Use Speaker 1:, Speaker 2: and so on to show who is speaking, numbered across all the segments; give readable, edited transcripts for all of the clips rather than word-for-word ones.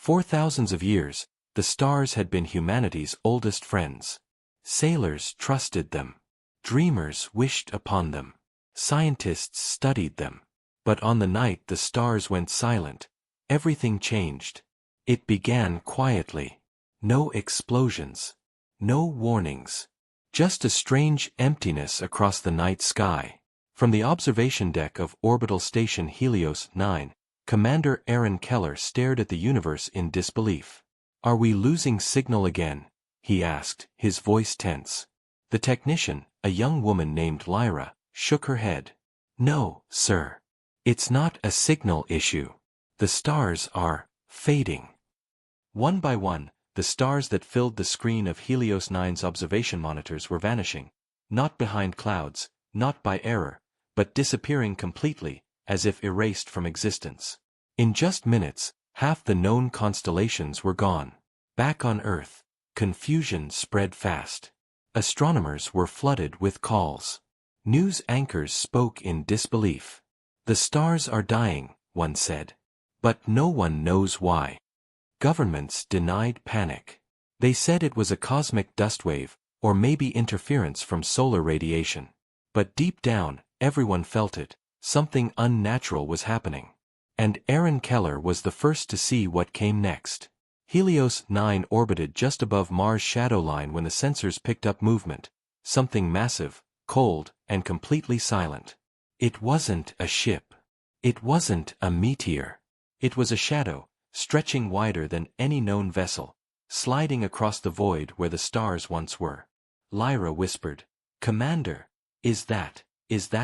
Speaker 1: For thousands of years, the stars had been humanity's oldest friends. Sailors trusted them. Dreamers wished upon them. Scientists studied them. But on the night the stars went silent, everything changed. It began quietly. No explosions. No warnings. Just a strange emptiness across the night sky. From the observation deck of Orbital Station Helios 9, Commander Aaron Keller stared at the universe in disbelief. "Are we losing signal again?" he asked, his voice tense. The technician, a young woman named Lyra, shook her head. "No, sir. It's not a signal issue. The stars are fading." One by one, the stars that filled the screen of Helios 9's observation monitors were vanishing, not behind clouds, not by error, but disappearing completely, as if erased from existence. In just minutes, half the known constellations were gone. Back on Earth, confusion spread fast. Astronomers were flooded with calls. News anchors spoke in disbelief. "The stars are dying," one said. But no one knows why. Governments denied panic. They said it was a cosmic dust wave, or maybe interference from solar radiation. But deep down, everyone felt it. Something unnatural was happening. And Aaron Keller was the first to see what came next. Helios 9 orbited just above Mars' shadow line when the sensors picked up movement. Something massive, cold, and completely silent. It wasn't a ship. It wasn't a meteor. It was a shadow, stretching wider than any known vessel, sliding across the void where the stars once were. Lyra whispered, "Commander, is that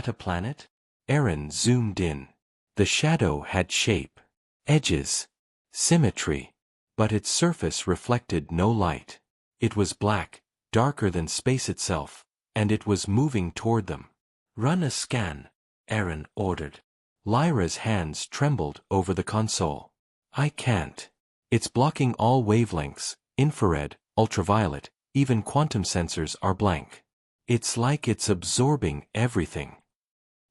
Speaker 1: a planet?" Aaron zoomed in. The shadow had shape, edges, symmetry, but its surface reflected no light. It was black, darker than space itself, and it was moving toward them. "Run a scan," Aaron ordered. Lyra's hands trembled over the console. "I can't. It's blocking all wavelengths, infrared, ultraviolet, even quantum sensors are blank. It's like it's absorbing everything."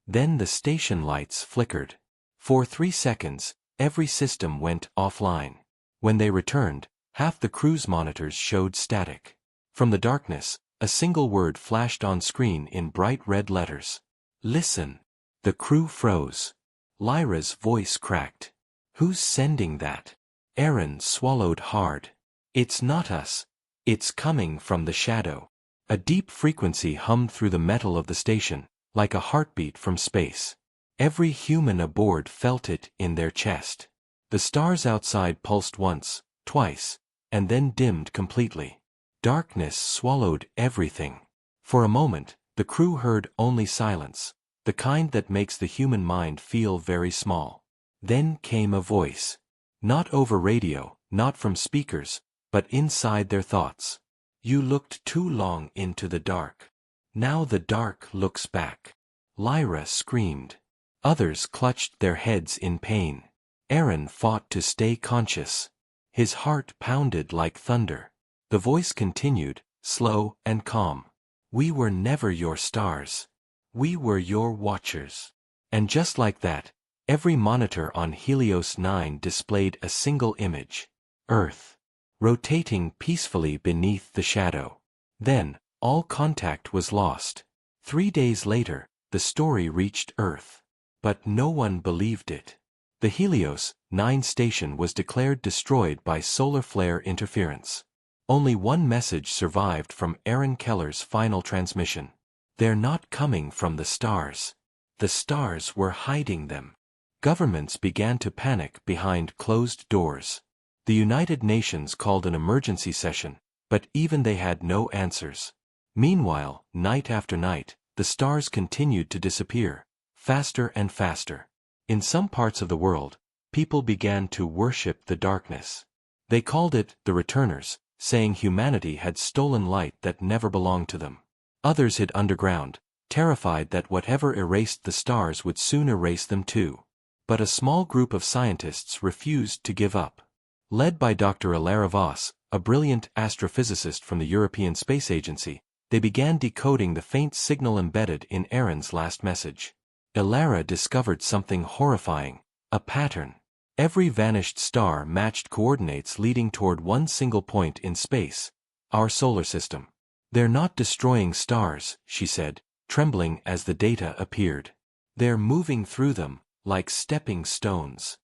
Speaker 1: Then the station lights flickered. For 3 seconds, every system went offline. When they returned, half the crew's monitors showed static. From the darkness, a single word flashed on screen in bright red letters. "Listen." The crew froze. Lyra's voice cracked. "Who's sending that?" Aaron swallowed hard. "It's not us. It's coming from the shadow." A deep frequency hummed through the metal of the station, like a heartbeat from space. Every human aboard felt it in their chest. The stars outside pulsed once, twice, and then dimmed completely. Darkness swallowed everything. For a moment, the crew heard only silence, the kind that makes the human mind feel very small. Then came a voice. Not over radio, not from speakers, but inside their thoughts. "You looked too long into the dark. Now the dark looks back." Lyra screamed. Others clutched their heads in pain. Aaron fought to stay conscious. His heart pounded like thunder. The voice continued, slow and calm. "We were never your stars. We were your watchers." And just like that, every monitor on Helios 9 displayed a single image. Earth, rotating peacefully beneath the shadow. Then, all contact was lost. 3 days later, the story reached Earth. But no one believed it. The Helios 9 station was declared destroyed by solar flare interference. Only one message survived from Aaron Keller's final transmission. "They're not coming from the stars. The stars were hiding them." Governments began to panic behind closed doors. The United Nations called an emergency session, but even they had no answers. Meanwhile, night after night, the stars continued to disappear, faster and faster. In some parts of the world, people began to worship the darkness. They called it the Returners, saying humanity had stolen light that never belonged to them. Others hid underground, terrified that whatever erased the stars would soon erase them too. But a small group of scientists refused to give up. Led by Dr. Ilara Voss, a brilliant astrophysicist from the European Space Agency, they began decoding the faint signal embedded in Aaron's last message. Ilara discovered something horrifying, a pattern. Every vanished star matched coordinates leading toward one single point in space, our solar system. They're not destroying stars, she said, trembling as the data appeared. They're moving through them, like stepping stones.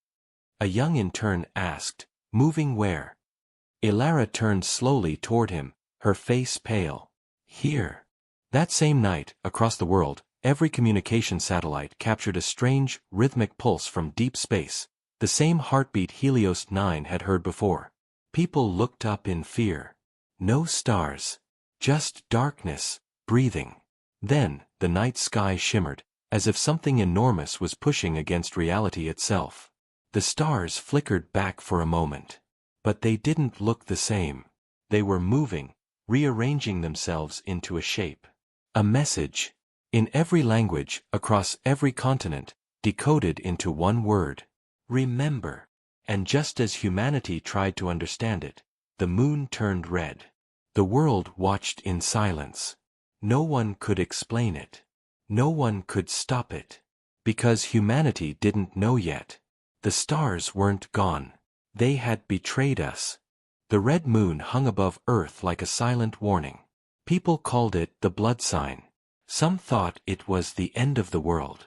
Speaker 1: A young intern asked, moving where? Ilara turned slowly toward him, her face pale. Here. That same night, across the world, every communication satellite captured a strange, rhythmic pulse from deep space, the same heartbeat Helios 9 had heard before. People looked up in fear. No stars. Just darkness, breathing. Then, the night sky shimmered, as if something enormous was pushing against reality itself. The stars flickered back for a moment. But they didn't look the same. They were moving, rearranging themselves into a shape. A message. In every language, across every continent, decoded into one word. Remember. And just as humanity tried to understand it, the moon turned red. The world watched in silence. No one could explain it. No one could stop it. Because humanity didn't know yet. The stars weren't gone. They had betrayed us. The red moon hung above Earth like a silent warning. People called it the blood sign. Some thought it was the end of the world.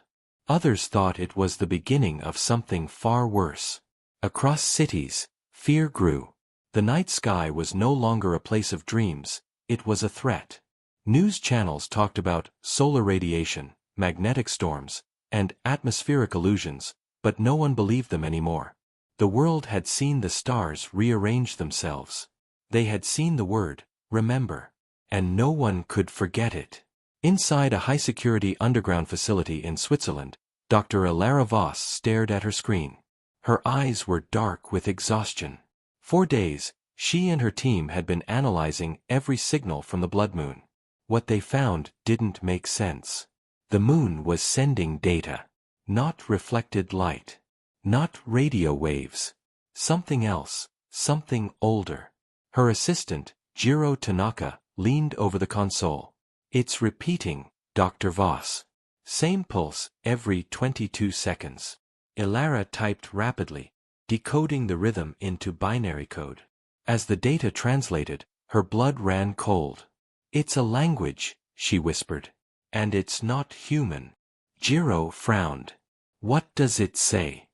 Speaker 1: Others thought it was the beginning of something far worse. Across cities, fear grew. The night sky was no longer a place of dreams, it was a threat. News channels talked about solar radiation, magnetic storms, and atmospheric illusions, but no one believed them anymore. The world had seen the stars rearrange themselves. They had seen the word, remember. And no one could forget it. Inside a high-security underground facility in Switzerland, Dr. Ilara Voss stared at her screen. Her eyes were dark with exhaustion. For days, she and her team had been analyzing every signal from the blood moon. What they found didn't make sense. The moon was sending data. Not reflected light. Not radio waves. Something else, something older. Her assistant, Jiro Tanaka, leaned over the console. It's repeating, Dr. Voss. Same pulse, every 22 seconds. Ilara typed rapidly, decoding the rhythm into binary code. As the data translated, her blood ran cold. It's a language, she whispered. And it's not human. Jiro frowned. What does it say?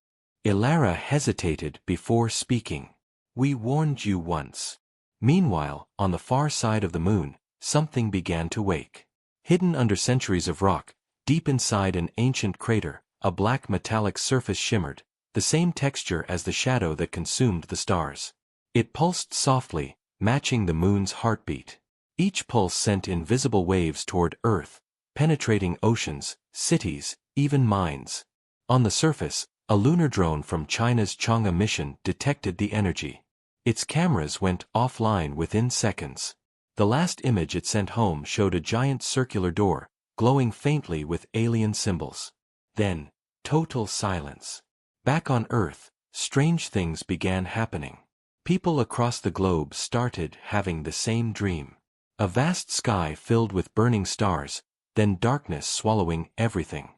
Speaker 1: Ilara hesitated before speaking. We warned you once. Meanwhile, on the far side of the moon, something began to wake. Hidden under centuries of rock, deep inside an ancient crater, a black metallic surface shimmered, the same texture as the shadow that consumed the stars. It pulsed softly, matching the moon's heartbeat. Each pulse sent invisible waves toward Earth, penetrating oceans, cities, even mines. On the surface, a lunar drone from China's Chang'e mission detected the energy. Its cameras went offline within seconds. The last image it sent home showed a giant circular door, glowing faintly with alien symbols. Then, total silence. Back on Earth, strange things began happening. People across the globe started having the same dream. A vast sky filled with burning stars, then darkness swallowing everything.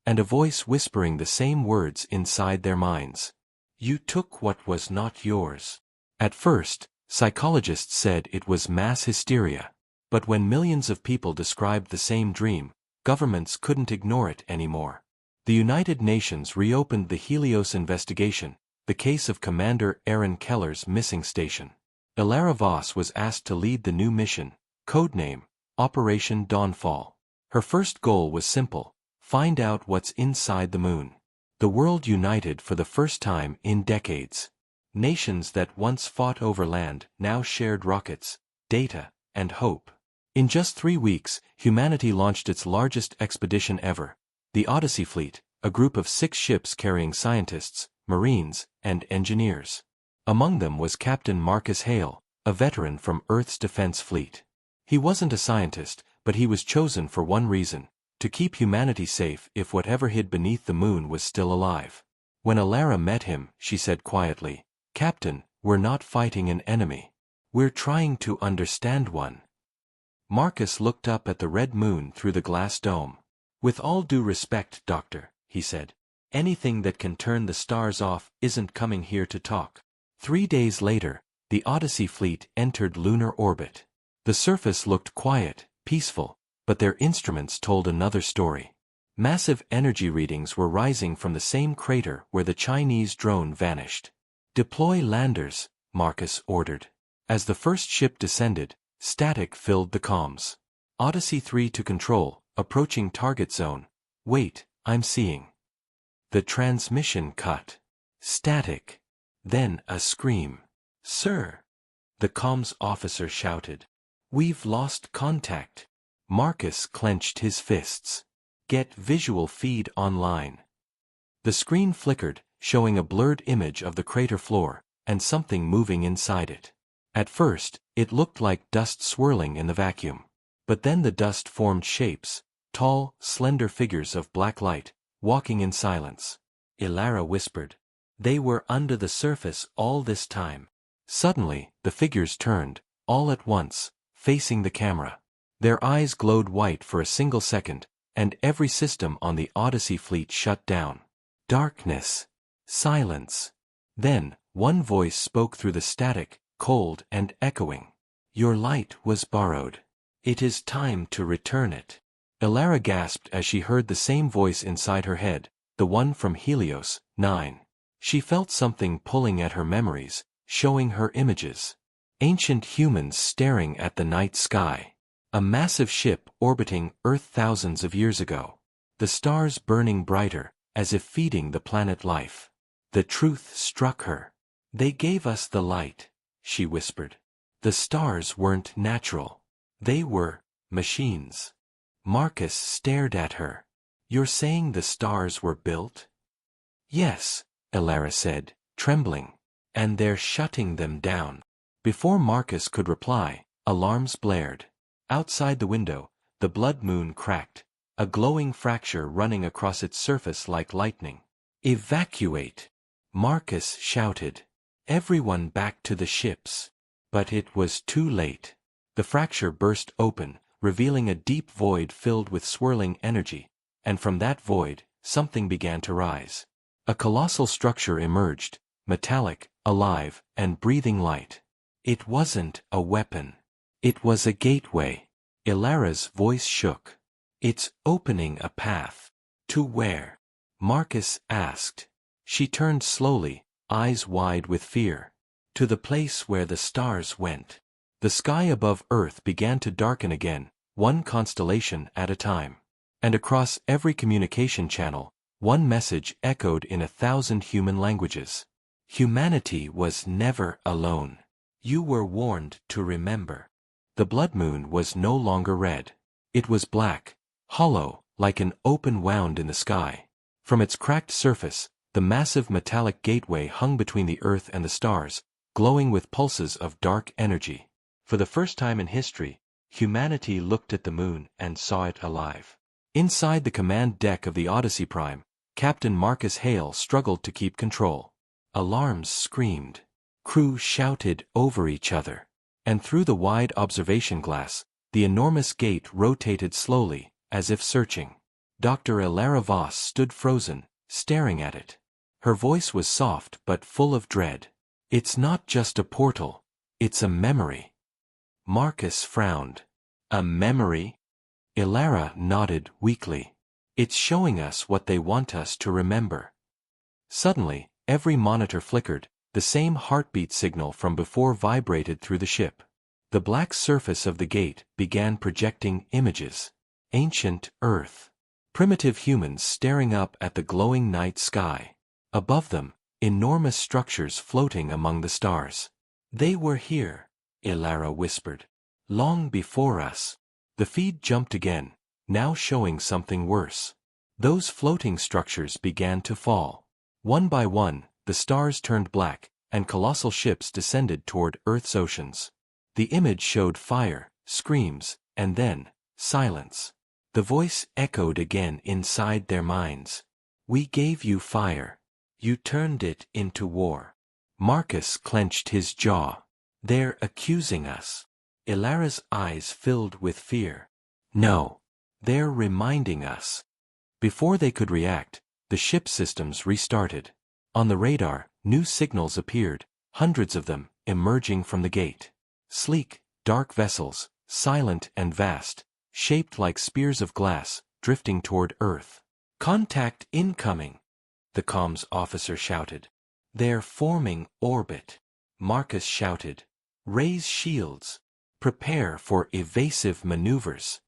Speaker 1: And a voice whispering the same words inside their minds. You took what was not yours. At first, psychologists said it was mass hysteria. But when millions of people described the same dream, governments couldn't ignore it anymore. The United Nations reopened the Helios investigation, the case of Commander Aaron Keller's missing station. Ilara Voss was asked to lead the new mission, codename Operation Dawnfall. Her first goal was simple. Find out what's inside the moon. The world united for the first time in decades. Nations that once fought over land now shared rockets, data, and hope. In just 3 weeks, humanity launched its largest expedition ever, the Odyssey Fleet, a group of 6 ships carrying scientists, marines, and engineers. Among them was Captain Marcus Hale, a veteran from Earth's defense fleet. He wasn't a scientist, but he was chosen for one reason. To keep humanity safe if whatever hid beneath the moon was still alive. When Ilara met him, she said quietly, Captain, we're not fighting an enemy. We're trying to understand one. Marcus looked up at the red moon through the glass dome. With all due respect, Doctor, he said. Anything that can turn the stars off isn't coming here to talk. 3 days later, the Odyssey fleet entered lunar orbit. The surface looked quiet, peaceful, but their instruments told another story. Massive energy readings were rising from the same crater where the Chinese drone vanished. "Deploy landers," Marcus ordered. As the first ship descended, static filled the comms. "Odyssey 3 to control, approaching target zone. Wait, I'm seeing." The transmission cut. Static. Then a scream. "Sir!" the comms officer shouted. "We've lost contact." Marcus clenched his fists. "Get visual feed online." The screen flickered, showing a blurred image of the crater floor, and something moving inside it. At first, it looked like dust swirling in the vacuum. But then the dust formed shapes, tall, slender figures of black light, walking in silence. Ilara whispered. "They were under the surface all this time." Suddenly, the figures turned, all at once, facing the camera. Their eyes glowed white for a single second, and every system on the Odyssey fleet shut down. Darkness. Silence. Then, one voice spoke through the static, cold and echoing. "Your light was borrowed. It is time to return it." Ilara gasped as she heard the same voice inside her head, the one from Helios 9. She felt something pulling at her memories, showing her images. Ancient humans staring at the night sky. A massive ship orbiting Earth thousands of years ago. The stars burning brighter, as if feeding the planet life. The truth struck her. "They gave us the light," she whispered. "The stars weren't natural. They were machines." Marcus stared at her. "You're saying the stars were built?" "Yes," Ilara said, trembling. "And they're shutting them down." Before Marcus could reply, alarms blared. Outside the window, the blood moon cracked, a glowing fracture running across its surface like lightning. "Evacuate!" Marcus shouted. "Everyone back to the ships." But it was too late. The fracture burst open, revealing a deep void filled with swirling energy, and from that void, something began to rise. A colossal structure emerged, metallic, alive, and breathing light. It wasn't a weapon. It was a gateway. Ilara's voice shook. "It's opening a path." "To where?" Marcus asked. She turned slowly, eyes wide with fear. "To the place where the stars went." The sky above Earth began to darken again, one constellation at a time. And across every communication channel, one message echoed in 1,000 human languages. Humanity was never alone. You were warned to remember. The blood moon was no longer red. It was black, hollow, like an open wound in the sky. From its cracked surface, the massive metallic gateway hung between the Earth and the stars, glowing with pulses of dark energy. For the first time in history, humanity looked at the moon and saw it alive. Inside the command deck of the Odyssey Prime, Captain Marcus Hale struggled to keep control. Alarms screamed. Crew shouted over each other. And through the wide observation glass, the enormous gate rotated slowly, as if searching. Dr. Ilara Voss stood frozen, staring at it. Her voice was soft but full of dread. "It's not just a portal, it's a memory." Marcus frowned. "A memory?" Ilara nodded weakly. "It's showing us what they want us to remember." Suddenly, every monitor flickered, the same heartbeat signal from before vibrated through the ship. The black surface of the gate began projecting images. Ancient Earth. Primitive humans staring up at the glowing night sky. Above them, enormous structures floating among the stars. "They were here," Ilara whispered. "Long before us." The feed jumped again, now showing something worse. Those floating structures began to fall. One by one, the stars turned black, and colossal ships descended toward Earth's oceans. The image showed fire, screams, and then, silence. The voice echoed again inside their minds. "We gave you fire. You turned it into war." Marcus clenched his jaw. "They're accusing us." Ilara's eyes filled with fear. "No. They're reminding us." Before they could react, the ship systems restarted. On the radar, new signals appeared, hundreds of them, emerging from the gate. Sleek, dark vessels, silent and vast, shaped like spears of glass, drifting toward Earth. "Contact incoming," the comms officer shouted. "They're forming orbit." Marcus shouted. "Raise shields. Prepare for evasive maneuvers."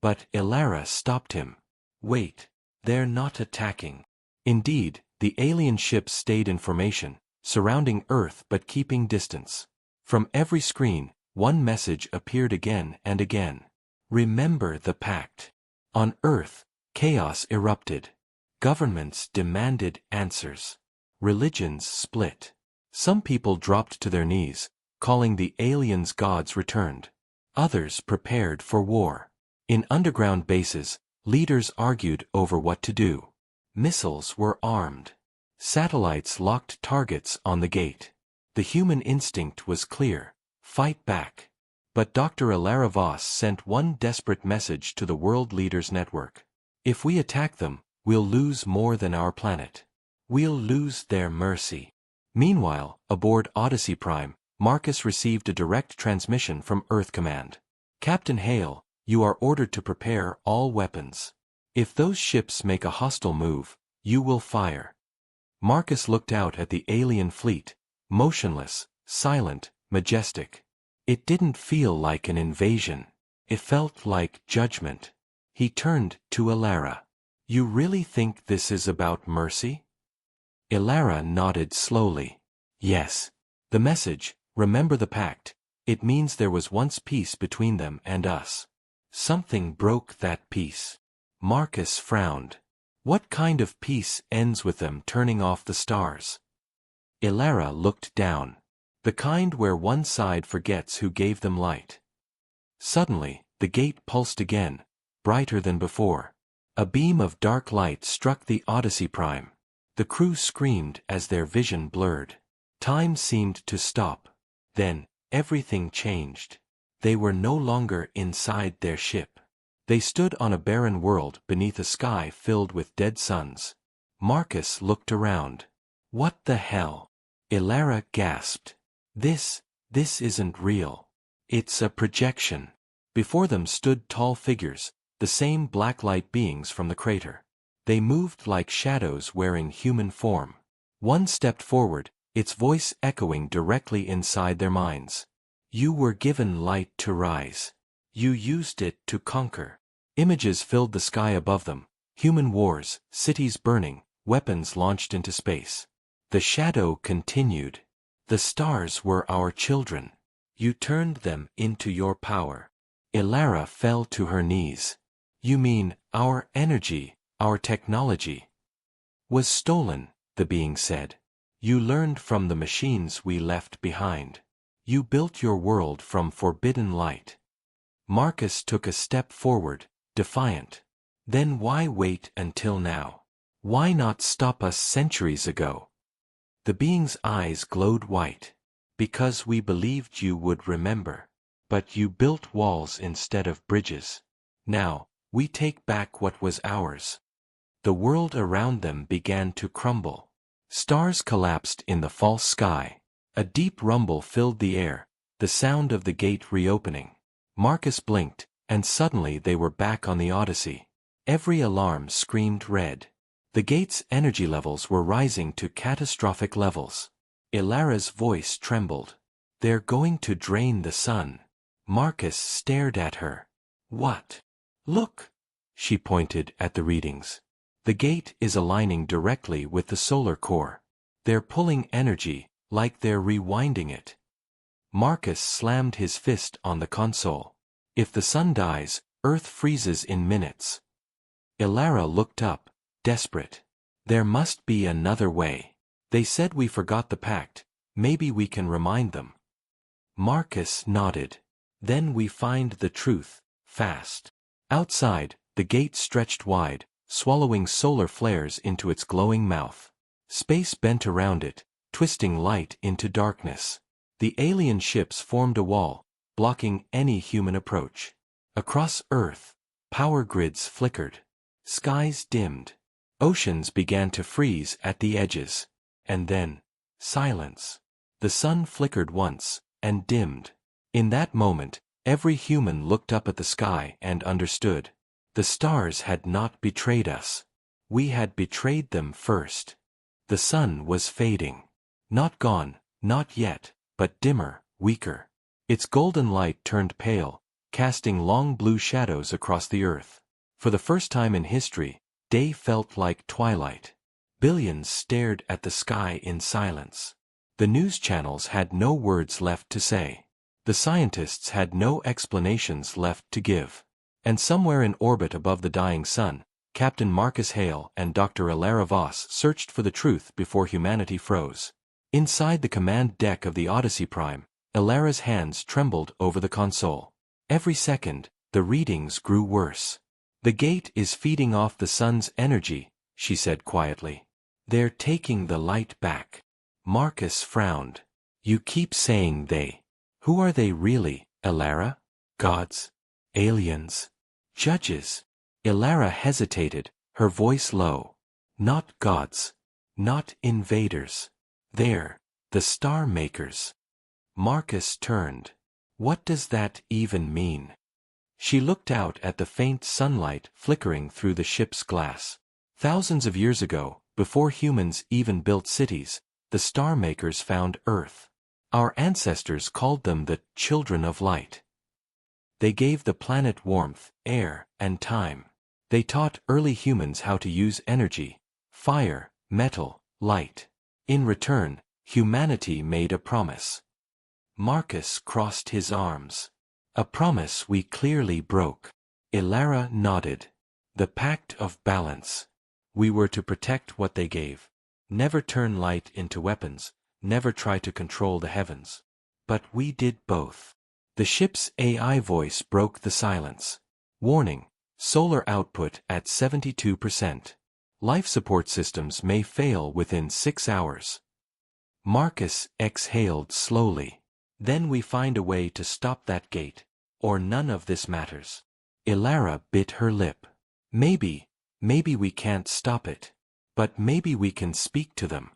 Speaker 1: But Ilara stopped him. "Wait. They're not attacking." Indeed, the alien ships stayed in formation, surrounding Earth but keeping distance. From every screen, one message appeared again and again. "Remember the pact." On Earth, chaos erupted. Governments demanded answers. Religions split. Some people dropped to their knees, calling the aliens gods returned. Others prepared for war. In underground bases, leaders argued over what to do. Missiles were armed. Satellites locked targets on the gate. The human instinct was clear: fight back. But Dr. Ilara Voss sent one desperate message to the world leaders network. "If we attack them, we'll lose more than our planet. We'll lose their mercy." Meanwhile, aboard Odyssey Prime, Marcus received a direct transmission from Earth Command. "Captain Hale, you are ordered to prepare all weapons. If those ships make a hostile move, you will fire." Marcus looked out at the alien fleet, motionless, silent, majestic. It didn't feel like an invasion. It felt like judgment. He turned to Ilara. "You really think this is about mercy?" Ilara nodded slowly. "Yes. The message, remember the pact, it means there was once peace between them and us. Something broke that peace." Marcus frowned. "What kind of peace ends with them turning off the stars?" Ilara looked down. "The kind where one side forgets who gave them light." Suddenly, the gate pulsed again, brighter than before. A beam of dark light struck the Odyssey Prime. The crew screamed as their vision blurred. Time seemed to stop. Then, everything changed. They were no longer inside their ship. They stood on a barren world beneath a sky filled with dead suns. Marcus looked around. "What the hell?" Ilara gasped. This isn't real. It's a projection." Before them stood tall figures, the same black-light beings from the crater. They moved like shadows wearing human form. One stepped forward, its voice echoing directly inside their minds. "You were given light to rise. You used it to conquer." Images filled the sky above them: human wars, cities burning, weapons launched into space. The shadow continued. "The stars were our children. You turned them into your power." Ilara fell to her knees. "You mean, our energy, our technology, was stolen," the being said. "You learned from the machines we left behind. You built your world from forbidden light." Marcus took a step forward, defiant. "Then why wait until now? Why not stop us centuries ago?" The being's eyes glowed white. "Because we believed you would remember. But you built walls instead of bridges. Now, we take back what was ours." The world around them began to crumble. Stars collapsed in the false sky. A deep rumble filled the air, the sound of the gate reopening. Marcus blinked, and suddenly they were back on the Odyssey. Every alarm screamed red. The gate's energy levels were rising to catastrophic levels. Ilara's voice trembled. "They're going to drain the sun." Marcus stared at her. "What?" "Look." She pointed at the readings. "The gate is aligning directly with the solar core. They're pulling energy, like they're rewinding it." Marcus slammed his fist on the console. "If the sun dies, Earth freezes in minutes." Ilara looked up, desperate. "There must be another way. They said we forgot the pact. Maybe we can remind them." Marcus nodded. "Then we find the truth, fast." Outside, the gate stretched wide, swallowing solar flares into its glowing mouth. Space bent around it, twisting light into darkness. The alien ships formed a wall, blocking any human approach. Across Earth, power grids flickered. Skies dimmed. Oceans began to freeze at the edges. And then, silence. The sun flickered once, and dimmed. In that moment, every human looked up at the sky and understood. The stars had not betrayed us. We had betrayed them first. The sun was fading. Not gone, not yet, but dimmer, weaker. Its golden light turned pale, casting long blue shadows across the earth. For the first time in history, day felt like twilight. Billions stared at the sky in silence. The news channels had no words left to say. The scientists had no explanations left to give. And somewhere in orbit above the dying sun, Captain Marcus Hale and Dr. Ilara Voss searched for the truth before humanity froze. Inside the command deck of the Odyssey Prime, Ilara's hands trembled over the console. Every second, the readings grew worse. "The gate is feeding off the sun's energy," she said quietly. "They're taking the light back." Marcus frowned. "You keep saying they. Who are they really, Ilara? Gods? Aliens? Judges?" Ilara hesitated, her voice low. "Not gods. Not invaders. They're the star makers." Marcus turned. "What does that even mean?" She looked out at the faint sunlight flickering through the ship's glass. Thousands of years ago, before humans even built cities, the star makers found Earth. Our ancestors called them the children of light. They gave the planet warmth, air, and time. They taught early humans how to use energy, fire, metal, light. In return, humanity made a promise. Marcus crossed his arms. "A promise we clearly broke." Ilara nodded. "The pact of balance. We were to protect what they gave. Never turn light into weapons, never try to control the heavens. But we did both." The ship's AI voice broke the silence. "Warning, solar output at 72%. Life support systems may fail within 6 hours." Marcus exhaled slowly. "Then we find a way to stop that gate, or none of this matters." Ilara bit her lip. Maybe we can't stop it. But maybe we can speak to them."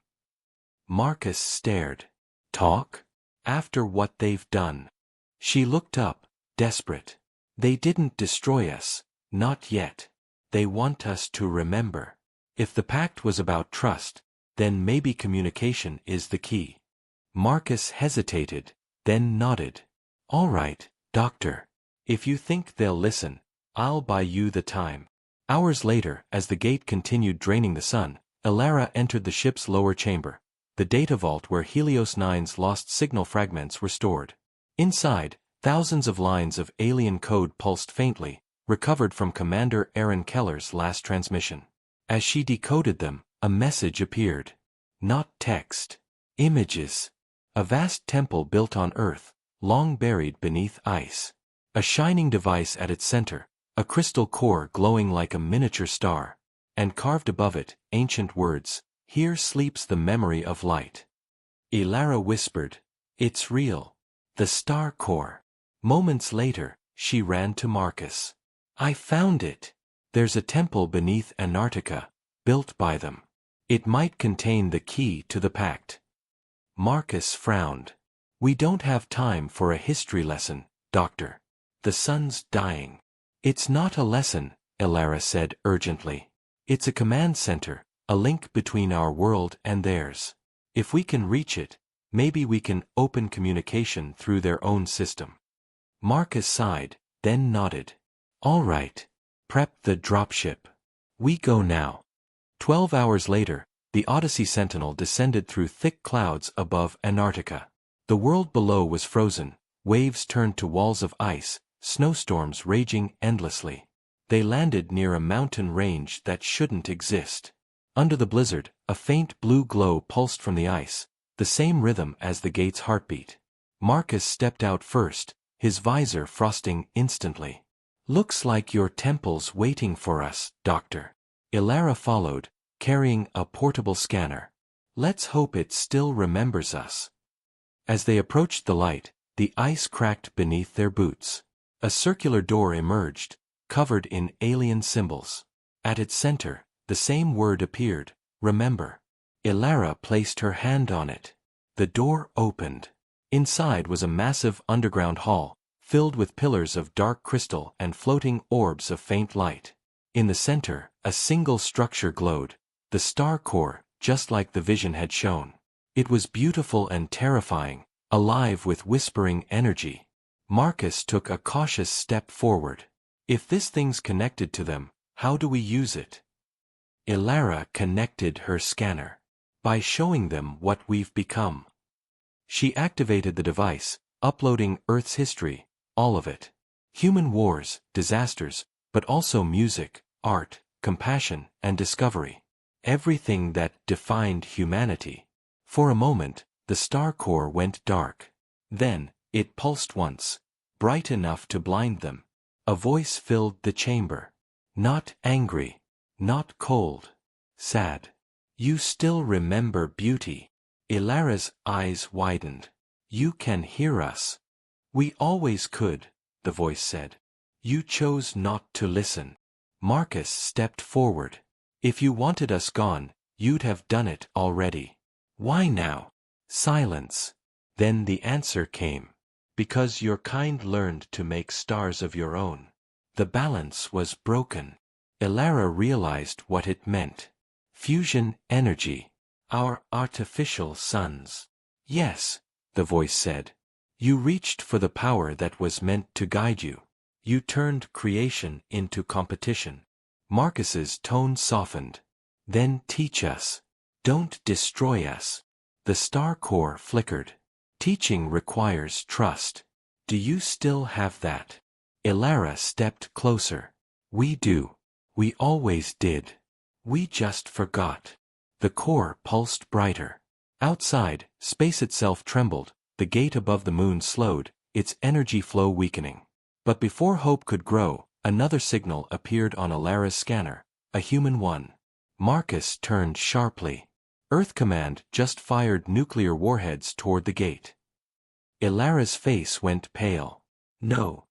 Speaker 1: Marcus stared. "Talk? After what they've done?" She looked up, desperate. "They didn't destroy us, not yet. They want us to remember. If the pact was about trust, then maybe communication is the key." Marcus hesitated, then nodded. "All right, Doctor. If you think they'll listen, I'll buy you the time." Hours later, as the gate continued draining the sun, Ilara entered the ship's lower chamber, the data vault where Helios 9's lost signal fragments were stored. Inside, thousands of lines of alien code pulsed faintly, recovered from Commander Aaron Keller's last transmission. As she decoded them, a message appeared. Not text. Images. A vast temple built on Earth, long buried beneath ice. A shining device at its center, a crystal core glowing like a miniature star. And carved above it, ancient words, "Here sleeps the memory of light." Ilara whispered, "It's real. The star core." Moments later, she ran to Marcus. "I found it. There's a temple beneath Antarctica, built by them. It might contain the key to the pact." Marcus frowned. "We don't have time for a history lesson, Doctor. The sun's dying." "It's not a lesson," Ilara said urgently. "It's a command center, a link between our world and theirs. If we can reach it, maybe we can open communication through their own system." Marcus sighed, then nodded. "All right. Prep the dropship. We go now." 12 hours later, the Odyssey Sentinel descended through thick clouds above Antarctica. The world below was frozen, waves turned to walls of ice, snowstorms raging endlessly. They landed near a mountain range that shouldn't exist. Under the blizzard, a faint blue glow pulsed from the ice, the same rhythm as the gate's heartbeat. Marcus stepped out first, his visor frosting instantly. "Looks like your temple's waiting for us, Doctor." Ilara followed, carrying a portable scanner. "Let's hope it still remembers us." As they approached the light, the ice cracked beneath their boots. A circular door emerged, covered in alien symbols. At its center, the The same word appeared, remember. Ilara placed her hand on it. The door opened. Inside was a massive underground hall, filled with pillars of dark crystal and floating orbs of faint light. In the center, a single structure glowed, the star core, just like the vision had shown. It was beautiful and terrifying, alive with whispering energy. Marcus took a cautious step forward. If this thing's connected to them, how do we use it? Ilara connected her scanner. By showing them what we've become. She activated the device, uploading Earth's history, all of it. Human wars, disasters, but also music, art, compassion, and discovery. Everything that defined humanity. For a moment, the star core went dark. Then, it pulsed once, bright enough to blind them. A voice filled the chamber. Not angry, not cold, sad. You still remember beauty. Ilara's eyes widened. You can hear us. We always could, the voice said. You chose not to listen. Marcus stepped forward. If you wanted us gone, you'd have done it already. Why now? Silence. Then the answer came. Because your kind learned to make stars of your own. The balance was broken. Ilara realized what it meant. Fusion energy. Our artificial suns. Yes, the voice said. You reached for the power that was meant to guide you. You turned creation into competition. Marcus's tone softened. Then teach us. Don't destroy us. The star core flickered. Teaching requires trust. Do you still have that? Ilara stepped closer. We do. We always did. We just forgot. The core pulsed brighter. Outside, space itself trembled, the gate above the moon slowed, its energy flow weakening. But before hope could grow, another signal appeared on Ilara's scanner, a human one. Marcus turned sharply. Earth Command just fired nuclear warheads toward the gate. Ilara's face went pale. No.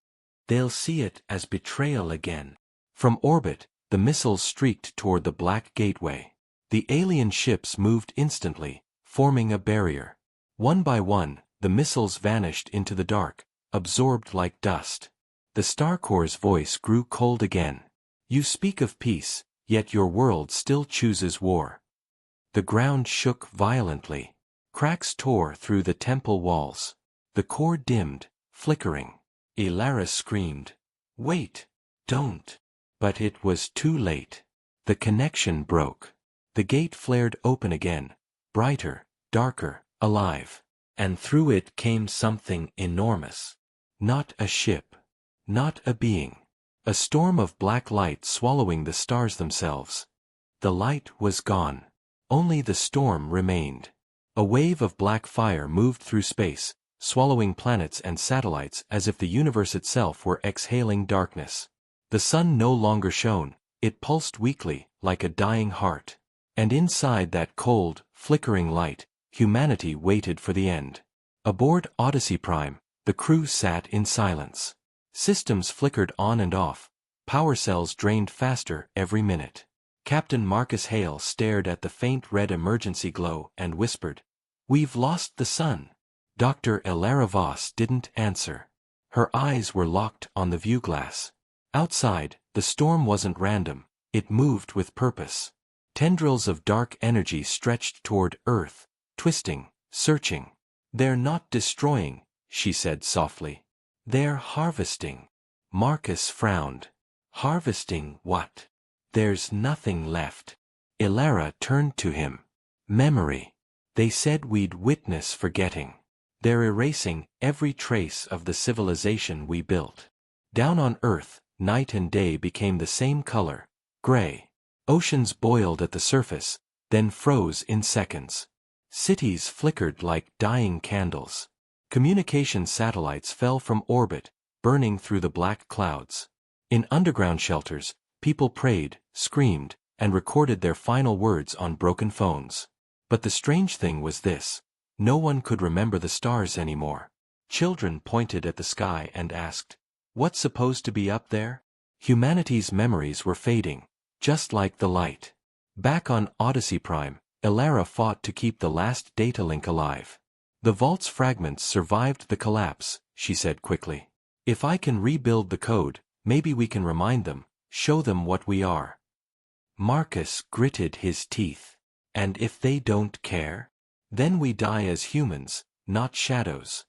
Speaker 1: They'll see it as betrayal again. From orbit, the missiles streaked toward the black gateway. The alien ships moved instantly, forming a barrier. One by one, the missiles vanished into the dark, absorbed like dust. The Star Core's voice grew cold again. You speak of peace, yet your world still chooses war. The ground shook violently. Cracks tore through the temple walls. The core dimmed, flickering. Ilara screamed. Wait! Don't! But it was too late. The connection broke. The gate flared open again, brighter, darker, alive. And through it came something enormous. Not a ship. Not a being. A storm of black light swallowing the stars themselves. The light was gone. Only the storm remained. A wave of black fire moved through space, swallowing planets and satellites as if the universe itself were exhaling darkness. The sun no longer shone, it pulsed weakly, like a dying heart. And inside that cold, flickering light, humanity waited for the end. Aboard Odyssey Prime, the crew sat in silence. Systems flickered on and off, power cells drained faster every minute. Captain Marcus Hale stared at the faint red emergency glow and whispered, "We've lost the sun." Dr. Ilara Voss didn't answer. Her eyes were locked on the viewglass. Outside, the storm wasn't random, it moved with purpose. Tendrils of dark energy stretched toward Earth, twisting, searching. They're not destroying, she said softly. They're harvesting. Marcus frowned. Harvesting what? There's nothing left. Ilara turned to him. Memory. They said we'd witness forgetting. They're erasing every trace of the civilization we built. Down on Earth, night and day became the same color, gray. Oceans boiled at the surface, then froze in seconds. Cities flickered like dying candles. Communication satellites fell from orbit, burning through the black clouds. In underground shelters, people prayed, screamed, and recorded their final words on broken phones. But the strange thing was this. No one could remember the stars anymore. Children pointed at the sky and asked, "What's supposed to be up there?" Humanity's memories were fading, just like the light. Back on Odyssey Prime, Elara fought to keep the last data link alive. The vault's fragments survived the collapse, she said quickly. If I can rebuild the code, maybe we can remind them, show them what we are. Marcus gritted his teeth. And if they don't care? Then we die as humans, not shadows.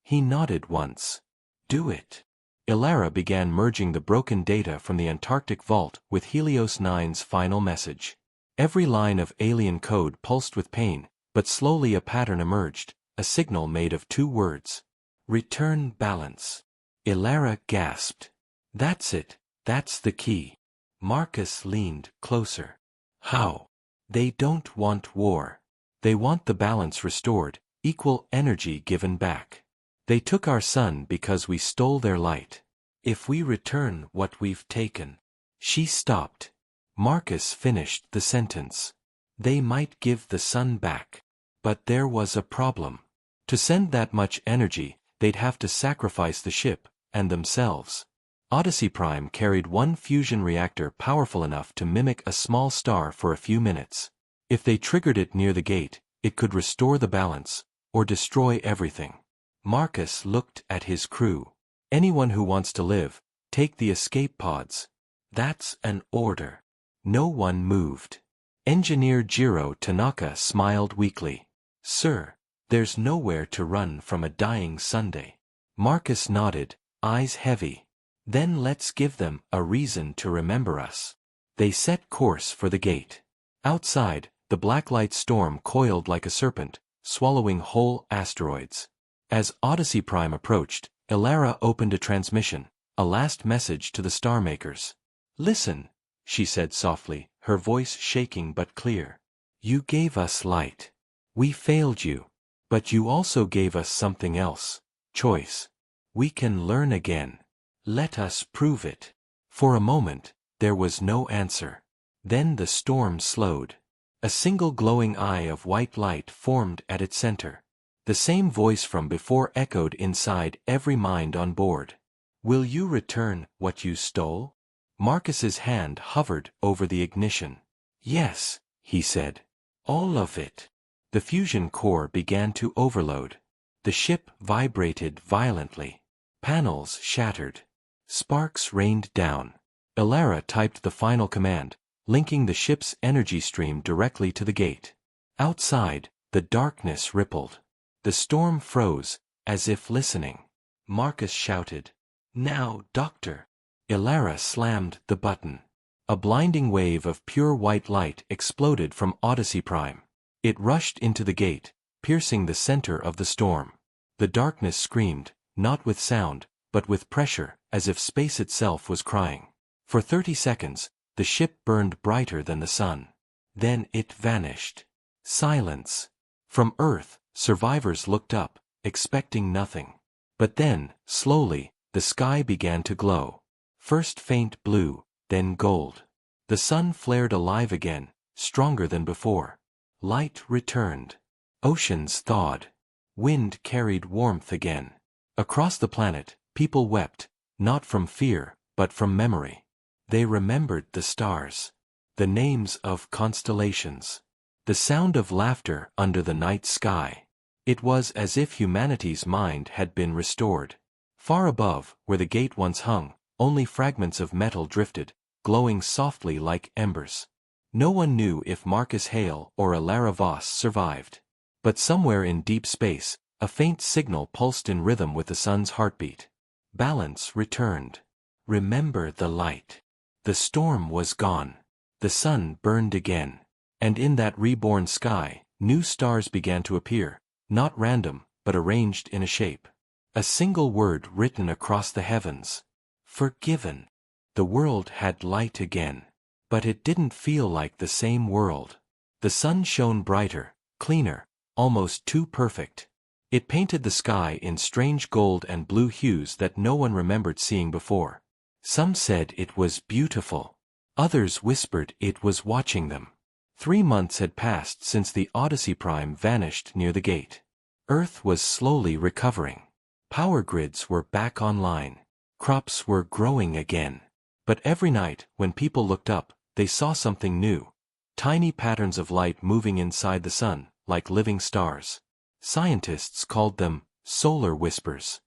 Speaker 1: He nodded once. Do it. Elara began merging the broken data from the Antarctic vault with Helios 9's final message. Every line of alien code pulsed with pain, but slowly a pattern emerged, a signal made of 2 words. Return balance. Elara gasped. That's it, that's the key. Marcus leaned closer. How? They don't want war. They want the balance restored, equal energy given back. They took our sun because we stole their light. If we return what we've taken. She stopped. Marcus finished the sentence. They might give the sun back. But there was a problem. To send that much energy, they'd have to sacrifice the ship, and themselves. Odyssey Prime carried 1 fusion reactor powerful enough to mimic a small star for a few minutes. If they triggered it near the gate, it could restore the balance, or destroy everything. Marcus looked at his crew. Anyone who wants to live, take the escape pods. That's an order. No one moved. Engineer Jiro Tanaka smiled weakly. Sir, there's nowhere to run from a dying Sunday. Marcus nodded, eyes heavy. Then let's give them a reason to remember us. They set course for the gate. Outside, the blacklight storm coiled like a serpent, swallowing whole asteroids. As Odyssey Prime approached, Elara opened a transmission, a last message to the Star Makers. Listen, she said softly, her voice shaking but clear. You gave us light. We failed you. But you also gave us something else. Choice. We can learn again. Let us prove it. For a moment, there was no answer. Then the storm slowed. A single glowing eye of white light formed at its center. The same voice from before echoed inside every mind on board. Will you return what you stole? Marcus's hand hovered over the ignition. Yes, he said. All of it. The fusion core began to overload. The ship vibrated violently. Panels shattered. Sparks rained down. Elara typed the final command, linking the ship's energy stream directly to the gate. Outside, the darkness rippled. The storm froze, as if listening. Marcus shouted, Now, Doctor. Elara slammed the button. A blinding wave of pure white light exploded from Odyssey Prime. It rushed into the gate, piercing the center of the storm. The darkness screamed, not with sound, but with pressure, as if space itself was crying. For 30 seconds, the ship burned brighter than the sun. Then it vanished. Silence. From Earth, survivors looked up, expecting nothing. But then, slowly, the sky began to glow. First faint blue, then gold. The sun flared alive again, stronger than before. Light returned. Oceans thawed. Wind carried warmth again. Across the planet, people wept, not from fear, but from memory. They remembered the stars. The names of constellations. The sound of laughter under the night sky. It was as if humanity's mind had been restored. Far above, where the gate once hung, only fragments of metal drifted, glowing softly like embers. No one knew if Marcus Hale or Elara Voss survived. But somewhere in deep space, a faint signal pulsed in rhythm with the sun's heartbeat. Balance returned. Remember the light. The storm was gone. The sun burned again. And in that reborn sky, new stars began to appear, not random, but arranged in a shape. A single word written across the heavens. Forgiven. The world had light again. But it didn't feel like the same world. The sun shone brighter, cleaner, almost too perfect. It painted the sky in strange gold and blue hues that no one remembered seeing before. Some said it was beautiful. Others whispered it was watching them. 3 months had passed since the Odyssey Prime vanished near the gate. Earth was slowly recovering. Power grids were back online. Crops were growing again. But every night, when people looked up, they saw something new. tiny patterns of light moving inside the sun, like living stars. Scientists called them solar whispers.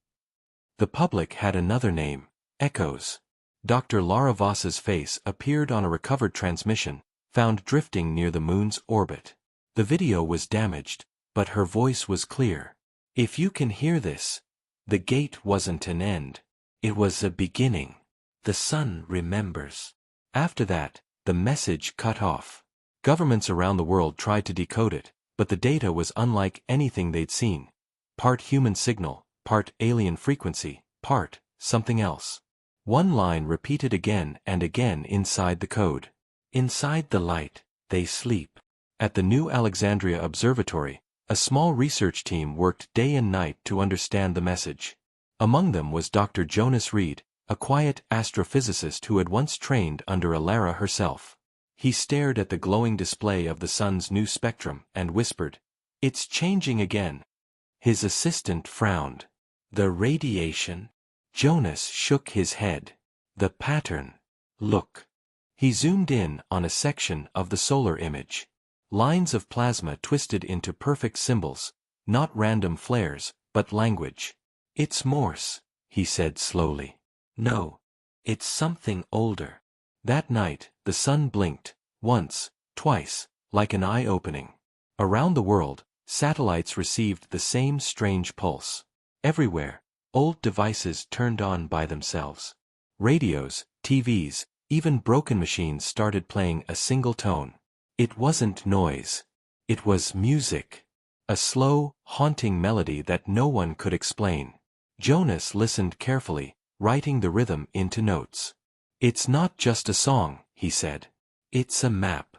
Speaker 1: The public had another name, echoes. Dr. Lara Voss's face appeared on a recovered transmission, found drifting near the moon's orbit. The video was damaged, but her voice was clear. If you can hear this, the gate wasn't an end. It was a beginning. The sun remembers. After that, the message cut off. Governments around the world tried to decode it, but the data was unlike anything they'd seen. Part human signal, part alien frequency, part something else. One line repeated again and again inside the code. Inside the light, they sleep. At the New Alexandria Observatory, a small research team worked day and night to understand the message. Among them was Dr. Jonas Reed, a quiet astrophysicist who had once trained under Alara herself. He stared at the glowing display of the sun's new spectrum and whispered, "It's changing again." His assistant frowned. "The radiation?" Jonas shook his head. "The pattern. Look." He zoomed in on a section of the solar image. Lines of plasma twisted into perfect symbols, not random flares, but language. "It's Morse," he said slowly. "No. It's something older." That night, the sun blinked, once, twice, like an eye-opening. Around the world, satellites received the same strange pulse. Everywhere, old devices turned on by themselves. Radios, TVs, even broken machines started playing a single tone. It wasn't noise. It was music. A slow, haunting melody that no one could explain. Jonas listened carefully, writing the rhythm into notes. "It's not just a song," he said. "It's a map."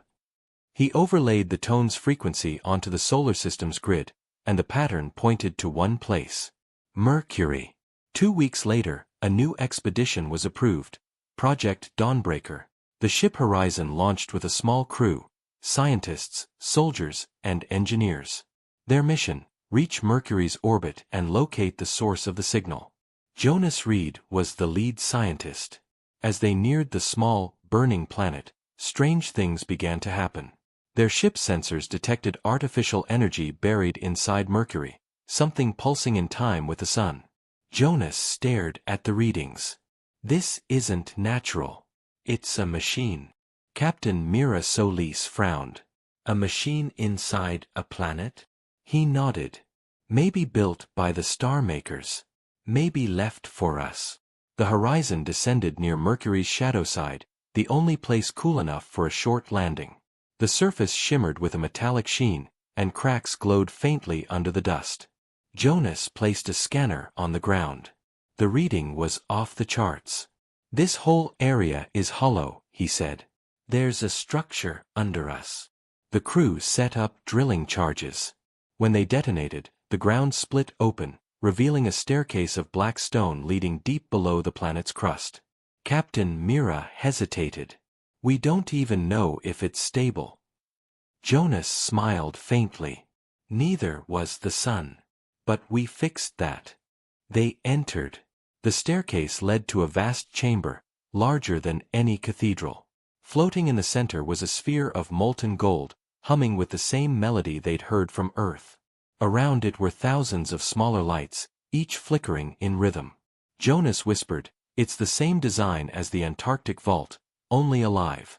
Speaker 1: He overlaid the tone's frequency onto the solar system's grid, and the pattern pointed to one place. Mercury. 2 weeks later, a new expedition was approved, Project Dawnbreaker. The ship Horizon launched with a small crew, scientists, soldiers, and engineers. Their mission, reach Mercury's orbit and locate the source of the signal. Jonas Reed was the lead scientist. As they neared the small, burning planet, strange things began to happen. Their ship's sensors detected artificial energy buried inside Mercury, something pulsing in time with the sun. Jonas stared at the readings. "This isn't natural. It's a machine." Captain Mira Solis frowned. "A machine inside a planet?" He nodded. "Maybe built by the star makers. Maybe left for us." The Horizon descended near Mercury's shadow side, the only place cool enough for a short landing. The surface shimmered with a metallic sheen, and cracks glowed faintly under the dust. Jonas placed a scanner on the ground. The reading was off the charts. "This whole area is hollow," he said. "There's a structure under us." The crew set up drilling charges. When they detonated, the ground split open, revealing a staircase of black stone leading deep below the planet's crust. Captain Mira hesitated. "We don't even know if it's stable." Jonas smiled faintly. "Neither was the sun. But we fixed that." They entered. The staircase led to a vast chamber, larger than any cathedral. Floating in the center was a sphere of molten gold, humming with the same melody they'd heard from Earth. Around it were thousands of smaller lights, each flickering in rhythm. Jonas whispered, "It's the same design as the Antarctic vault, only alive."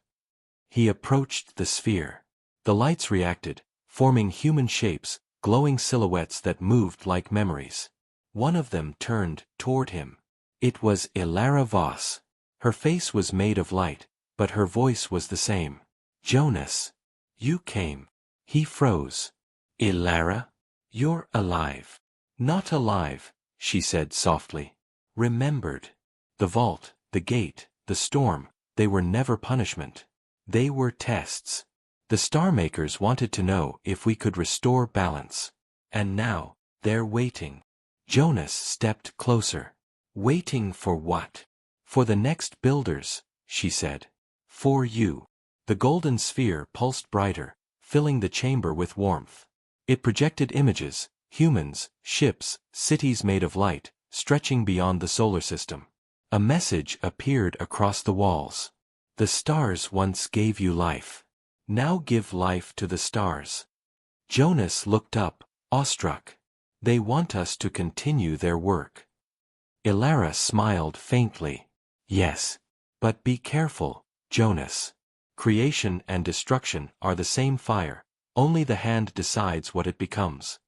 Speaker 1: He approached the sphere. The lights reacted, forming human shapes, glowing silhouettes that moved like memories. One of them turned toward him. It was Alara Voss. Her face was made of light, but her voice was the same. "Jonas, you came." He froze. "Alara? You're alive." "Not alive," she said softly. "Remembered. The vault, the gate, the storm, they were never punishment. They were tests. The star makers wanted to know if we could restore balance. And now, they're waiting." Jonas stepped closer. "Waiting for what?" "For the next builders," she said. "For you." The golden sphere pulsed brighter, filling the chamber with warmth. It projected images, humans, ships, cities made of light, stretching beyond the solar system. A message appeared across the walls. "The stars once gave you life. Now give life to the stars." Jonas looked up, awestruck. "They want us to continue their work." Ilara smiled faintly. "Yes. But be careful, Jonas. Creation and destruction are the same fire, only the hand decides what it becomes."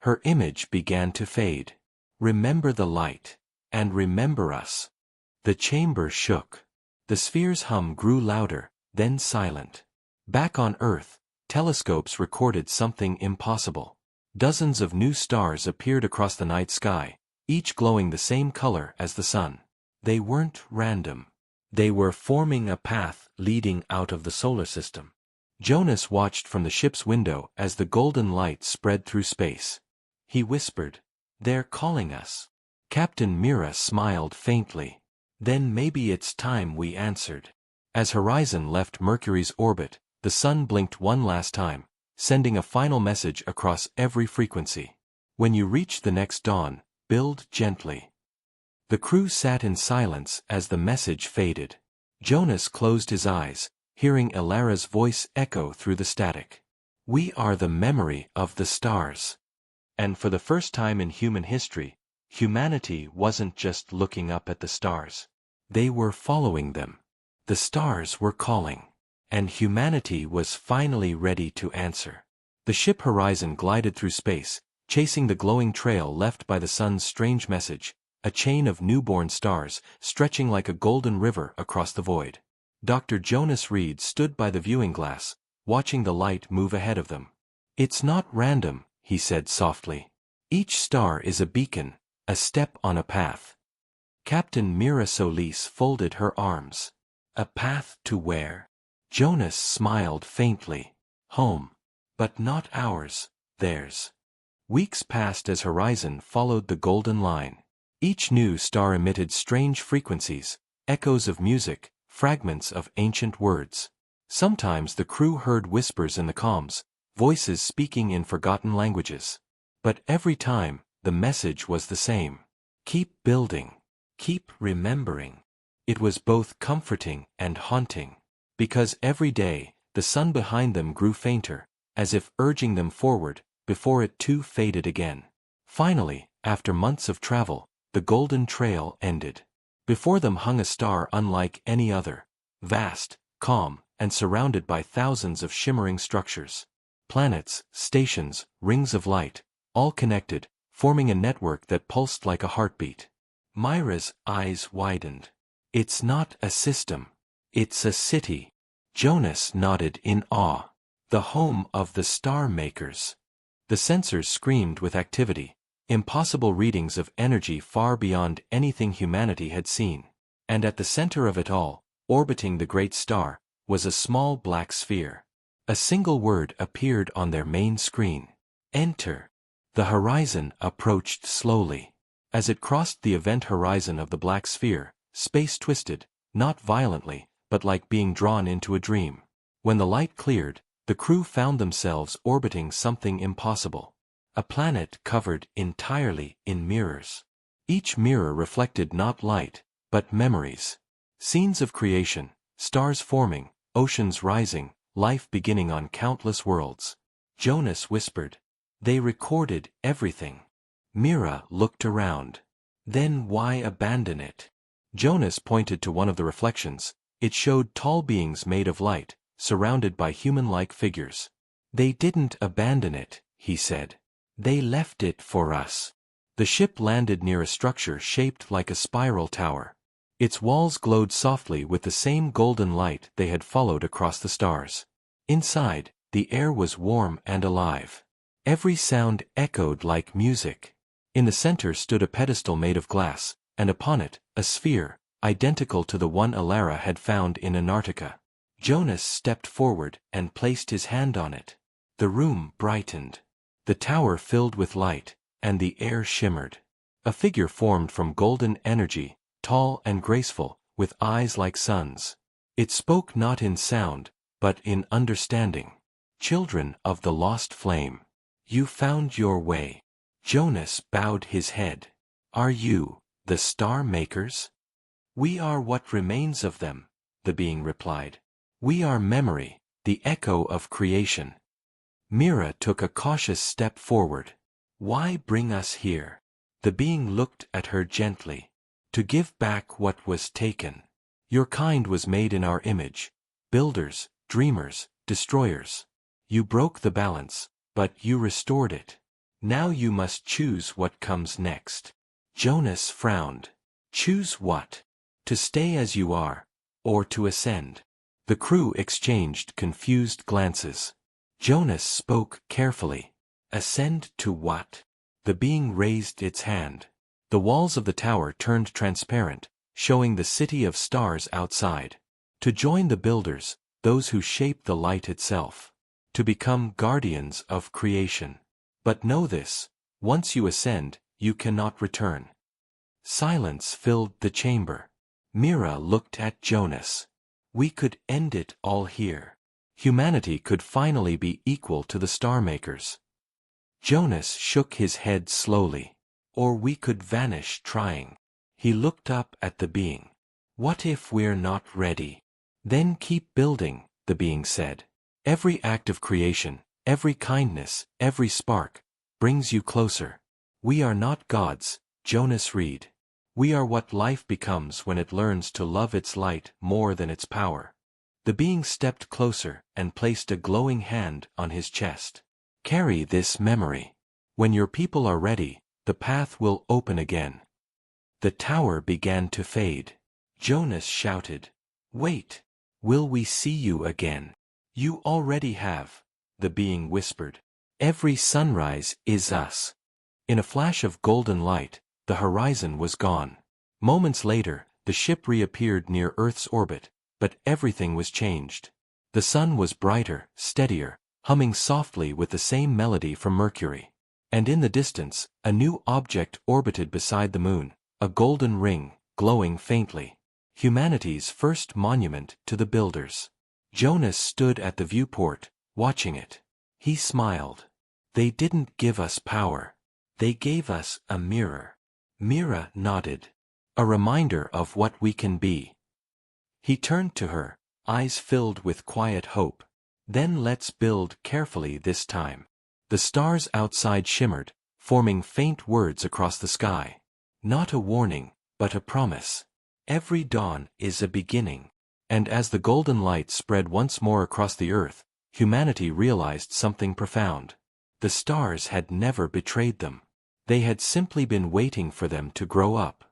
Speaker 1: Her image began to fade. "Remember the light. And remember us." The chamber shook. The sphere's hum grew louder, then silent. Back on Earth, telescopes recorded something impossible. Dozens of new stars appeared across the night sky, each glowing the same color as the sun. They weren't random. They were forming a path leading out of the solar system. Jonas watched from the ship's window as the golden light spread through space. He whispered, "They're calling us." Captain Mira smiled faintly. "Then maybe it's time we answered." As Horizon left Mercury's orbit, the sun blinked one last time, sending a final message across every frequency. "When you reach the next dawn, build gently." The crew sat in silence as the message faded. Jonas closed his eyes, hearing Ilara's voice echo through the static. "We are the memory of the stars." And for the first time in human history, humanity wasn't just looking up at the stars. They were following them. The stars were calling. And humanity was finally ready to answer. The ship Horizon glided through space, chasing the glowing trail left by the sun's strange message, a chain of newborn stars stretching like a golden river across the void. Dr. Jonas Reed stood by the viewing glass, watching the light move ahead of them. "It's not random," he said softly. "Each star is a beacon, a step on a path." Captain Mira Solis folded her arms. "A path to where?" Jonas smiled faintly. "Home. But not ours, theirs." Weeks passed as Horizon followed the golden line. Each new star emitted strange frequencies, echoes of music, fragments of ancient words. Sometimes the crew heard whispers in the comms, voices speaking in forgotten languages. But every time, the message was the same. Keep building. Keep remembering. It was both comforting and haunting. Because every day, the sun behind them grew fainter, as if urging them forward, before it too faded again. Finally, after months of travel, the golden trail ended. Before them hung a star unlike any other, vast, calm, and surrounded by thousands of shimmering structures. Planets, stations, rings of light, all connected, forming a network that pulsed like a heartbeat. Myra's eyes widened. "It's not a system. It's a city." Jonas nodded in awe. "The home of the star makers." The sensors screamed with activity, impossible readings of energy far beyond anything humanity had seen. And at the center of it all, orbiting the great star, was a small black sphere. A single word appeared on their main screen. "Enter." The Horizon approached slowly. As it crossed the event horizon of the black sphere, space twisted, not violently, but like being drawn into a dream. When the light cleared, the crew found themselves orbiting something impossible. A planet covered entirely in mirrors. Each mirror reflected not light, but memories. Scenes of creation, stars forming, oceans rising, life beginning on countless worlds. Jonas whispered. "They recorded everything." Mira looked around. "Then why abandon it?" Jonas pointed to one of the reflections. It showed tall beings made of light, surrounded by human-like figures. "They didn't abandon it," he said. "They left it for us." The ship landed near a structure shaped like a spiral tower. Its walls glowed softly with the same golden light they had followed across the stars. Inside, the air was warm and alive. Every sound echoed like music. In the center stood a pedestal made of glass, and upon it, a sphere, identical to the one Ilara had found in Antarctica. Jonas stepped forward and placed his hand on it. The room brightened. The tower filled with light, and the air shimmered. A figure formed from golden energy, tall and graceful, with eyes like suns. It spoke not in sound, but in understanding. "Children of the lost flame. You found your way." Jonas bowed his head. "Are you the star makers?" "We are what remains of them," the being replied. "We are memory, the echo of creation. Mira took a cautious step forward. Why bring us here? The being looked at her gently. To give back what was taken. Your kind was made in our image. Builders, dreamers, destroyers. You broke the balance, but you restored it. Now you must choose what comes next. Jonas frowned. Choose what? To stay as you are, or to ascend? The crew exchanged confused glances. Jonas spoke carefully. Ascend to what? The being raised its hand. The walls of the tower turned transparent, showing the city of stars outside. To join the builders, those who shape the light itself. To become guardians of creation. But know this, once you ascend, you cannot return. Silence filled the chamber. Mira looked at Jonas. We could end it all here. Humanity could finally be equal to the star makers. Jonas shook his head slowly. Or we could vanish trying. He looked up at the being. What if we're not ready? Then keep building, the being said. Every act of creation, every kindness, every spark, brings you closer. We are not gods, Jonas Reed. We are what life becomes when it learns to love its light more than its power. The being stepped closer and placed a glowing hand on his chest. Carry this memory. When your people are ready, the path will open again. The tower began to fade. Jonas shouted, Wait! Will we see you again? You already have, the being whispered. Every sunrise is us. In a flash of golden light, the horizon was gone. Moments later, the ship reappeared near Earth's orbit, but everything was changed. The sun was brighter, steadier, humming softly with the same melody from Mercury. And in the distance, a new object orbited beside the moon, a golden ring, glowing faintly. Humanity's first monument to the builders. Jonas stood at the viewport, watching it. He smiled. They didn't give us power. They gave us a mirror. Mira nodded. A reminder of what we can be. He turned to her, eyes filled with quiet hope. Then let's build carefully this time. The stars outside shimmered, forming faint words across the sky. Not a warning, but a promise. Every dawn is a beginning. And as the golden light spread once more across the earth, humanity realized something profound. The stars had never betrayed them. They had simply been waiting for them to grow up.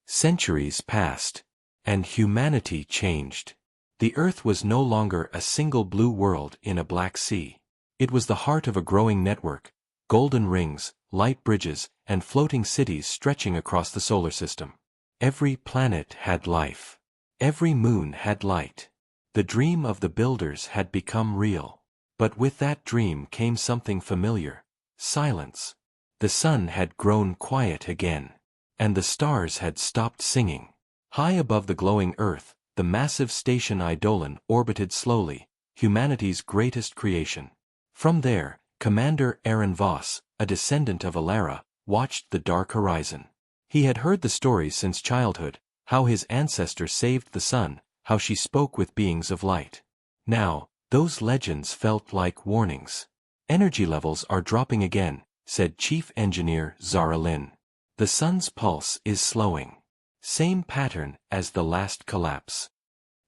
Speaker 1: Centuries passed, and humanity changed. The earth was no longer a single blue world in a black sea. It was the heart of a growing network, golden rings, light bridges, and floating cities stretching across the solar system. Every planet had life. Every moon had light. The dream of the builders had become real. But with that dream came something familiar. Silence. The sun had grown quiet again. And the stars had stopped singing. High above the glowing earth, the massive station Eidolon orbited slowly, humanity's greatest creation. From there, Commander Aaron Voss, a descendant of Alara, watched the dark horizon. He had heard the stories since childhood, how his ancestor saved the sun, how she spoke with beings of light. Now, those legends felt like warnings. Energy levels are dropping again, said Chief Engineer Zara Lynn. The sun's pulse is slowing. Same pattern as the last collapse.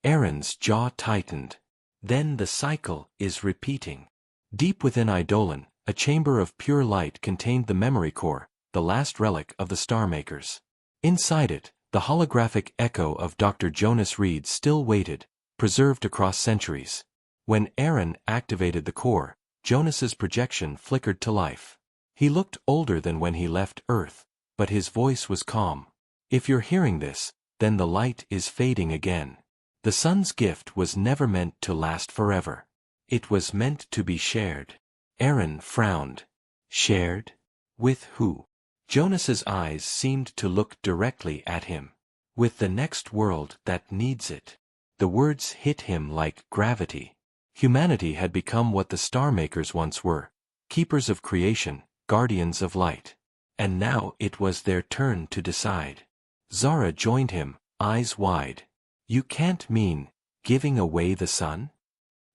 Speaker 1: Aaron's jaw tightened. Then the cycle is repeating. Deep within Eidolon, a chamber of pure light contained the memory core, the last relic of the star makers. Inside it, the holographic echo of Dr. Jonas Reed still waited, preserved across centuries. When Aaron activated the core, Jonas's projection flickered to life. He looked older than when he left Earth, but his voice was calm. If you're hearing this, then the light is fading again. The sun's gift was never meant to last forever. It was meant to be shared. Aaron frowned. Shared? With who? Jonas's eyes seemed to look directly at him. With the next world that needs it. The words hit him like gravity. Humanity had become what the star makers once were, keepers of creation, guardians of light. And now it was their turn to decide. Zara joined him, eyes wide. You can't mean, giving away the sun?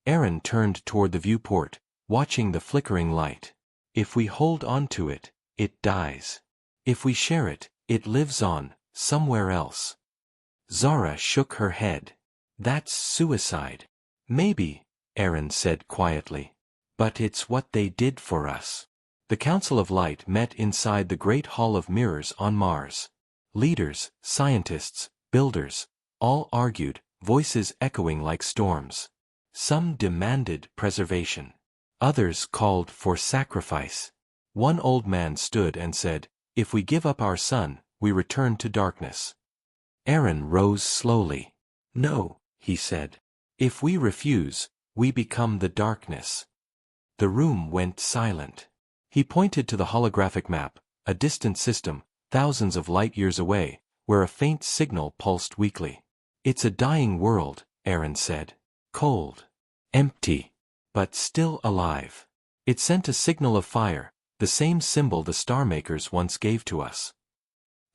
Speaker 1: Aaron turned toward the viewport, watching the flickering light. If we hold on to it, it dies. If we share it, it lives on, somewhere else. Zara shook her head. That's suicide. Maybe, Aaron said quietly. But it's what they did for us. The Council of Light met inside the Great Hall of Mirrors on Mars. Leaders, scientists, builders, all argued, voices echoing like storms. Some demanded preservation. Others called for sacrifice. One old man stood and said, "If we give up our sun, we return to darkness." Aaron rose slowly. "No," he said. "If we refuse, we become the darkness." The room went silent. He pointed to the holographic map, a distant system, thousands of light-years away, where a faint signal pulsed weakly. "It's a dying world," Aaron said. "Cold. Empty. But still alive. It sent a signal of fire, the same symbol the Starmakers once gave to us."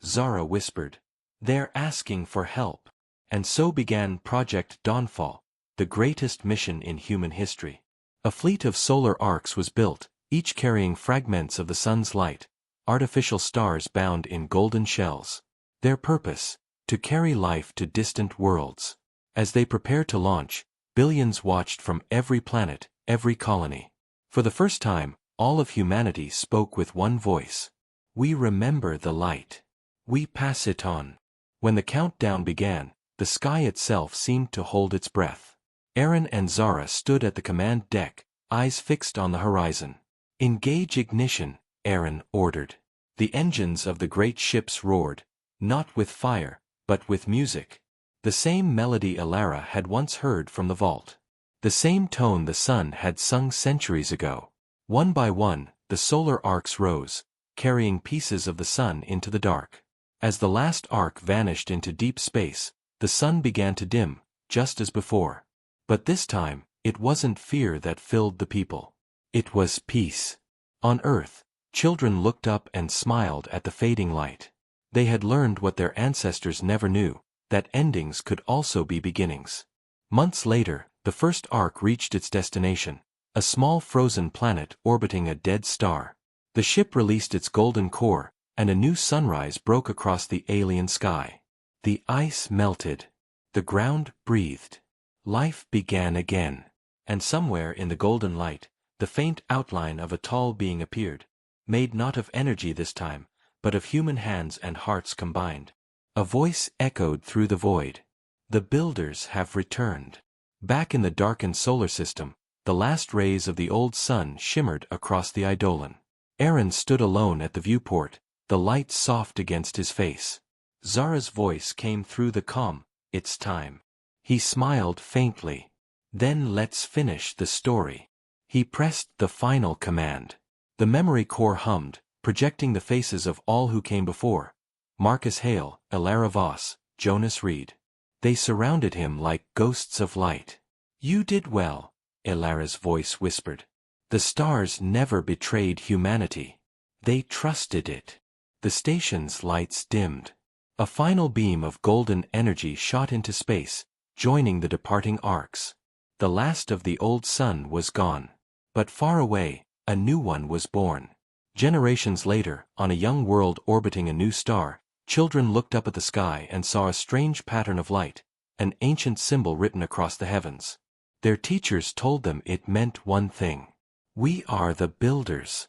Speaker 1: Zara whispered. "They're asking for help." And so began Project Dawnfall, the greatest mission in human history. A fleet of solar arcs was built, each carrying fragments of the sun's light, artificial stars bound in golden shells. Their purpose, to carry life to distant worlds. As they prepared to launch, billions watched from every planet, every colony. For the first time, all of humanity spoke with one voice. "We remember the light. We pass it on." When the countdown began, the sky itself seemed to hold its breath. Aaron and Zara stood at the command deck, eyes fixed on the horizon. "Engage ignition," Aaron ordered. The engines of the great ships roared, not with fire, but with music. The same melody Alara had once heard from the vault. The same tone the sun had sung centuries ago. One by one, the solar arcs rose, carrying pieces of the sun into the dark. As the last arc vanished into deep space, the sun began to dim, just as before. But this time, it wasn't fear that filled the people. It was peace. On Earth, children looked up and smiled at the fading light. They had learned what their ancestors never knew, that endings could also be beginnings. Months later, the first arc reached its destination, a small frozen planet orbiting a dead star. The ship released its golden core, and a new sunrise broke across the alien sky. The ice melted. The ground breathed. Life began again. And somewhere in the golden light, the faint outline of a tall being appeared, made not of energy this time, but of human hands and hearts combined. A voice echoed through the void. "The builders have returned." Back in the darkened solar system, the last rays of the old sun shimmered across the Eidolon. Aaron stood alone at the viewport, the light soft against his face. Zara's voice came through the calm, "It's time." He smiled faintly. "Then let's finish the story." He pressed the final command. The memory core hummed, projecting the faces of all who came before. Marcus Hale, Alara Voss, Jonas Reed. They surrounded him like ghosts of light. "You did well," Alara's voice whispered. "The stars never betrayed humanity. They trusted it." The station's lights dimmed. A final beam of golden energy shot into space, joining the departing arcs. The last of the old sun was gone. But far away, a new one was born. Generations later, on a young world orbiting a new star, children looked up at the sky and saw a strange pattern of light, an ancient symbol written across the heavens. Their teachers told them it meant one thing. "We are the builders."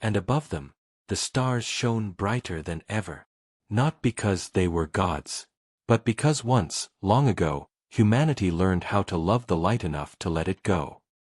Speaker 1: And above them, the stars shone brighter than ever. Not because they were gods, but because once, long ago, humanity learned how to love the light enough to let it go.